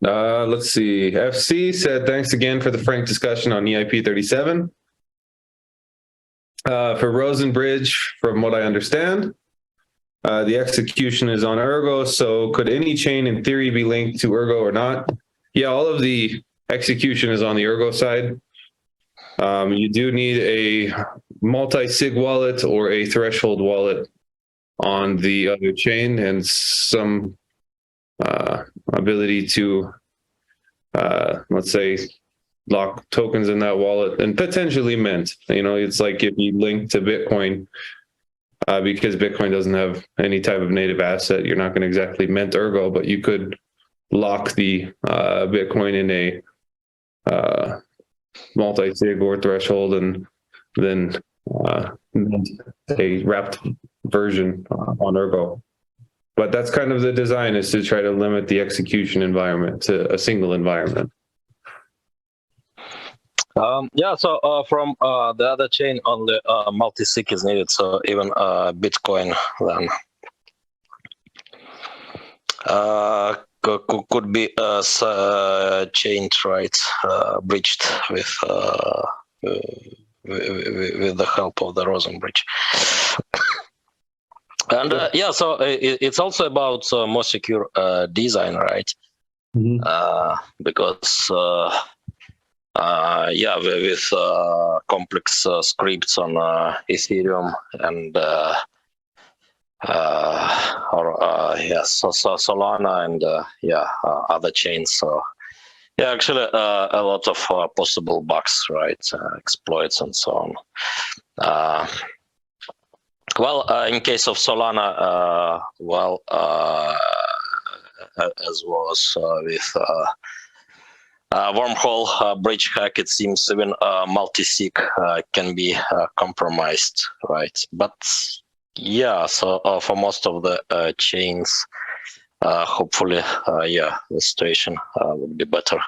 Let's see. FC said, thanks again for the frank discussion on EIP 37. For Rosenbridge, from what I understand, the execution is on Ergo, so could any chain in theory be linked to Ergo or not? Yeah, all of the execution is on the Ergo side. You do need a multi-sig wallet or a threshold wallet on the other chain and some ability to, let's say, lock tokens in that wallet and potentially mint. It's like if you link to Bitcoin, because Bitcoin doesn't have any type of native asset, you're not going to exactly mint Ergo, but you could lock the Bitcoin in a multi-sig or threshold and then mint a wrapped version on Ergo. But that's kind of the design, is to try to limit the execution environment to a single environment. Yeah, so from the other chain, only multi-sig is needed, so even Bitcoin then could be chained, right, breached with the help of the Rosen bridge. And yeah, so it's also about more secure design, right? Mm-hmm. Because yeah, with complex scripts on Ethereum and Solana and yeah, other chains. So yeah, actually a lot of possible bugs, right? Exploits and so on. Well, in case of Solana, well, as was with wormhole bridge hack, it seems even multi-sig can be compromised, right? But yeah, so for most of the chains, hopefully, yeah, the situation would be better.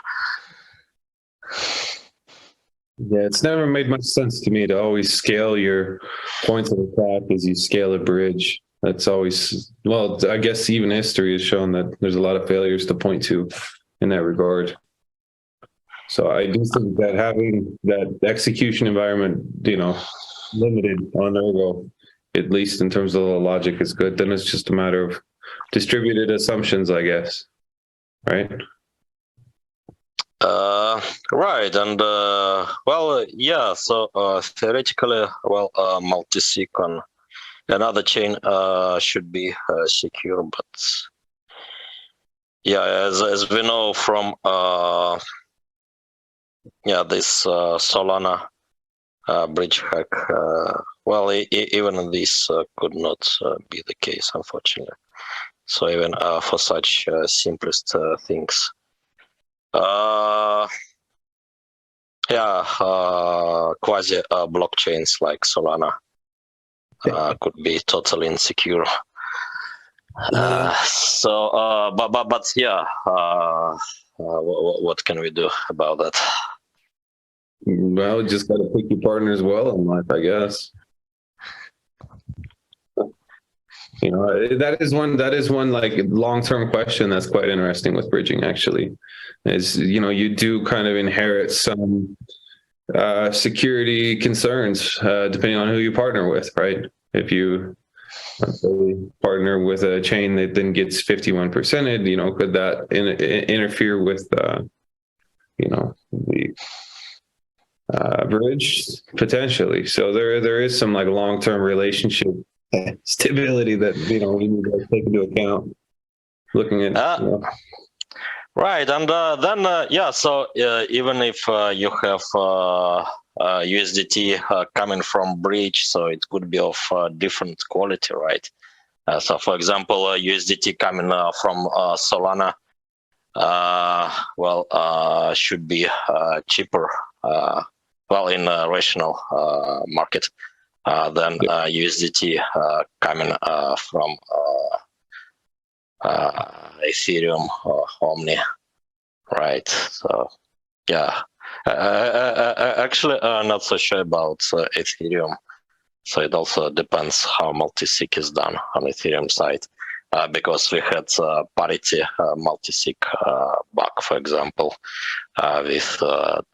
Yeah, it's never made much sense to me to always scale your points of attack as you scale a bridge. That's always, well, I guess even history has shown that there's a lot of failures to point to in that regard. So I do think that having that execution environment, limited on Ergo, at least in terms of the logic, is good. Then it's just a matter of distributed assumptions, I guess, right? Right, and well, yeah, so theoretically, well, multi-sig on another chain should be secure, but yeah, as we know from yeah, this Solana bridge hack, well, even this could not be the case, unfortunately. So even for such simplest things. Yeah, quasi blockchains like Solana could be totally insecure. So, but yeah, what can we do about that? Well, just got to pick your partners well in life, I guess. That is one like long-term question that's quite interesting with bridging, actually. Is, you do kind of inherit some security concerns depending on who you partner with, right? If you partner with a chain that then gets 51%, could that interfere with the bridge? Potentially. So there is some like long-term relationship stability that we need to take into account looking at right. And then yeah, so even if you have USDT coming from bridge, so it could be of different quality, right? So for example, USDT coming from Solana, well, should be cheaper, well, in a rational market than USDT coming from Ethereum or Omni, right? So yeah, actually not so sure about Ethereum. So it also depends how multi-sig is done on Ethereum side. because we had parity multi-sig bug, for example, with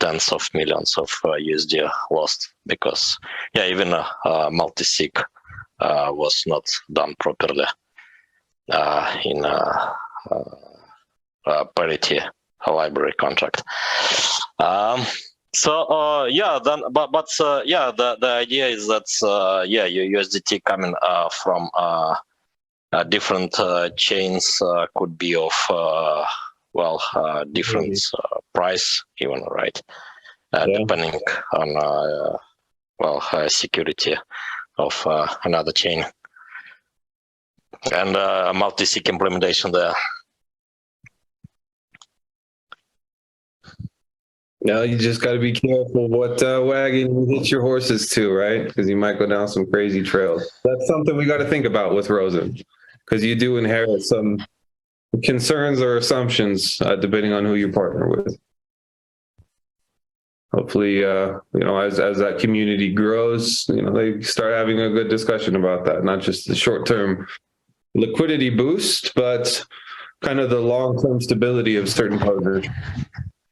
tens of millions of USD lost because, yeah, even multi-sig was not done properly in parity library contract. Yeah, then, yeah, the idea is that yeah, your USDT coming from different chains could be of different price even, right? Depending on security of another chain and multi-sig implementation there. Now you just got to be careful what wagon you hitch your horses to, right? Because you might go down some crazy trails. That's something we got to think about with Rosen, because you do inherit some concerns or assumptions depending on who you partner with. Hopefully, you know, as that community grows, you know, they start having a good discussion about that, not just the short-term liquidity boost, but kind of the long-term stability of certain partners.